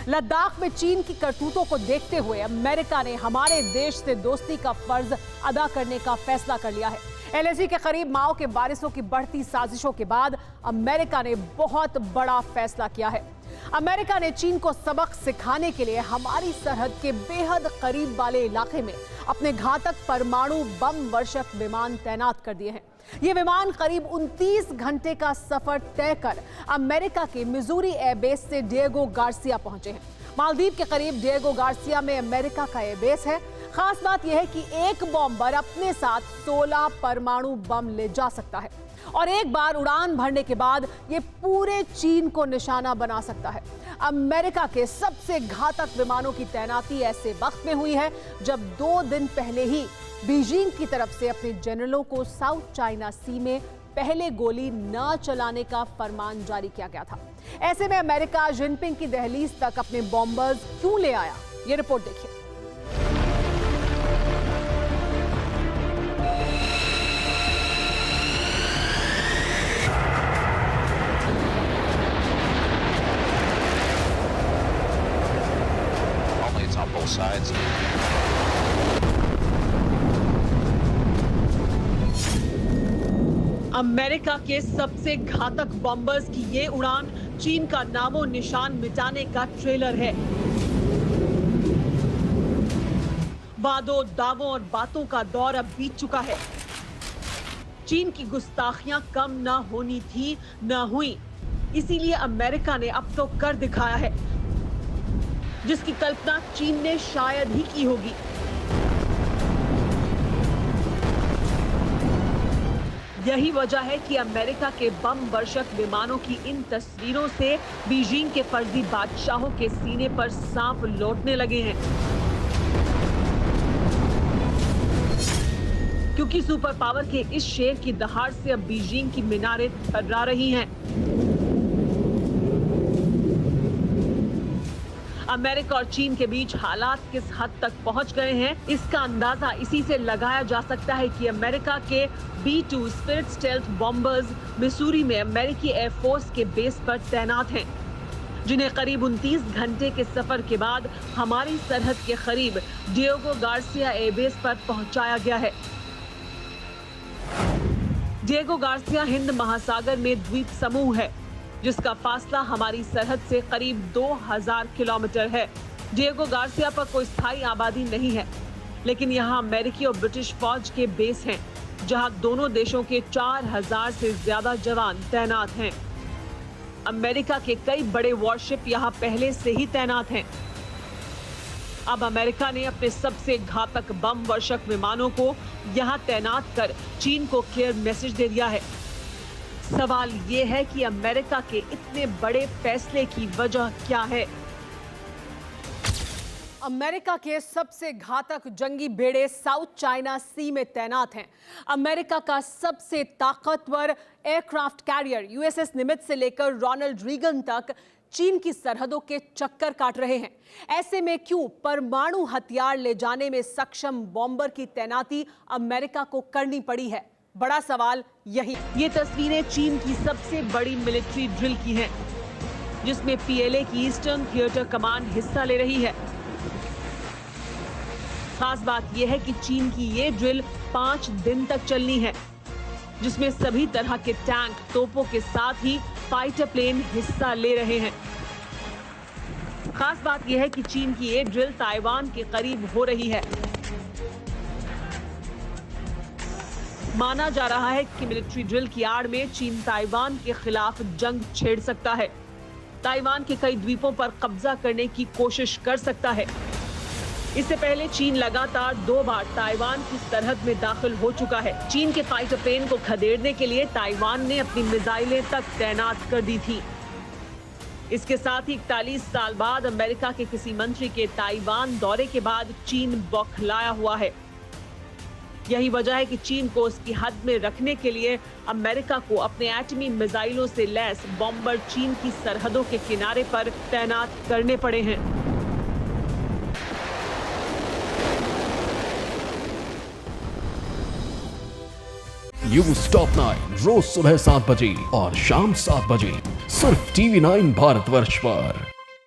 लद्दाख में चीन की करतूतों को देखते हुए अमेरिका ने हमारे देश से दोस्ती का फर्ज अदा करने का फैसला कर लिया है। एलएसी के करीब माओ के वारिसों की बढ़ती साजिशों के बाद अमेरिका ने बहुत बड़ा फैसला किया है। अमेरिका ने चीन को सबक सिखाने के लिए हमारी सरहद के बेहद करीब वाले इलाके में अपने घातक परमाणु बम वर्षक विमान तैनात कर दिए हैं। ये विमान करीब 29 घंटे का सफर तय कर अमेरिका के मिजूरी एयरबेस से डिएगो गार्सिया पहुंचे हैं। मालदीव के करीब डिएगो गार्सिया में अमेरिका का एयरबेस है। खास बात यह है कि एक बॉम्बर अपने साथ 16 परमाणु बम ले जा सकता है और एक बार उड़ान भरने के बाद ये पूरे चीन को निशाना बना सकता है। अमेरिका के सबसे घातक विमानों की तैनाती ऐसे वक्त में हुई है जब 2 दिन पहले ही बीजिंग की तरफ से अपने जनरलों को साउथ चाइना सी में पहले गोली न चलाने का फरमान जारी किया गया था। ऐसे में अमेरिका जिनपिंग की दहलीज तक अपने बॉम्बर्स क्यों ले आया, ये रिपोर्ट देखिए। Sides. अमेरिका के सबसे घातक बॉम्बर्स की ये उड़ान चीन का नामो निशान मिटाने का ट्रेलर है। वादों, दावों और बातों का दौर अब बीत चुका है। चीन की गुस्ताखियां कम ना होनी थी, ना हुई, इसीलिए अमेरिका ने अब तो कर दिखाया है, जिसकी कल्पना चीन ने शायद ही की होगी। यही वजह है कि अमेरिका के बम वर्षक विमानों की इन तस्वीरों से बीजिंग के फर्जी बादशाहों के सीने पर सांप लौटने लगे हैं, क्योंकि सुपर पावर के इस शेर की दहाड़ से अब बीजिंग की मीनारें थर्रा रही हैं। अमेरिका और चीन के बीच हालात किस हद तक पहुंच गए हैं, इसका अंदाजा इसी से लगाया जा सकता है कि अमेरिका के B-2 spirit stealth bombers Missouri में अमेरिकी एयरफोर्स के बेस पर तैनात हैं, जिन्हें करीब 29 घंटे के सफर के बाद हमारी सरहद के करीब डिएगो गार्सिया एयरबेस पर पहुंचाया गया है। डिएगो गार्सिया हिंद महासागर में द्वीप समूह है, जिसका फासला हमारी सरहद से करीब 2000 किलोमीटर है। डिएगो गार्सिया पर कोई स्थायी आबादी नहीं है, लेकिन यहाँ अमेरिकी और ब्रिटिश फौज के बेस हैं, जहाँ दोनों देशों के 4000 से ज्यादा जवान तैनात हैं। अमेरिका के कई बड़े वॉरशिप यहाँ पहले से ही तैनात हैं। अब अमेरिका ने अपने सबसे घातक बम वर्षक विमानों को यहाँ तैनात कर चीन को क्लियर मैसेज दे दिया है। सवाल ये है कि अमेरिका के इतने बड़े फैसले की वजह क्या है? अमेरिका के सबसे घातक जंगी बेड़े साउथ चाइना सी में तैनात हैं। अमेरिका का सबसे ताकतवर एयरक्राफ्ट कैरियर यूएसएस निमित्ज से लेकर रोनाल्ड रीगन तक चीन की सरहदों के चक्कर काट रहे हैं। ऐसे में क्यों परमाणु हथियार ले जाने में सक्षम बॉम्बर की तैनाती अमेरिका को करनी पड़ी है? बड़ा सवाल यही। ये तस्वीरें चीन की सबसे बड़ी मिलिट्री ड्रिल की हैं, जिसमें पीएलए की ईस्टर्न थिएटर कमांड हिस्सा ले रही है। खास बात यह है कि चीन की ये ड्रिल 5 दिन तक चलनी है, जिसमें सभी तरह के टैंक, तोपों के साथ ही फाइटर प्लेन हिस्सा ले रहे हैं। खास बात यह है कि चीन की ये ड्रिल ताइवान के करीब हो रही है। माना जा रहा है कि मिलिट्री ड्रिल की आड़ में चीन ताइवान के खिलाफ जंग छेड़ सकता है, ताइवान के कई द्वीपों पर कब्जा करने की कोशिश कर सकता है। इससे पहले चीन लगातार 2 बार ताइवान की सरहद में दाखिल हो चुका है। चीन के फाइटर प्लेन को खदेड़ने के लिए ताइवान ने अपनी मिसाइलें तक तैनात कर दी थी। इसके साथ ही 41 साल बाद अमेरिका के किसी मंत्री के ताइवान दौरे के बाद चीन बौखलाया हुआ है। यही वजह है कि चीन को उसकी हद में रखने के लिए अमेरिका को अपने एटमी मिसाइलों से लैस बॉम्बर चीन की सरहदों के किनारे पर तैनात करने पड़े हैं। न्यूज़ टॉप 9 रोज सुबह 7 बजे और शाम 7 बजे सिर्फ TV9 भारतवर्ष पर।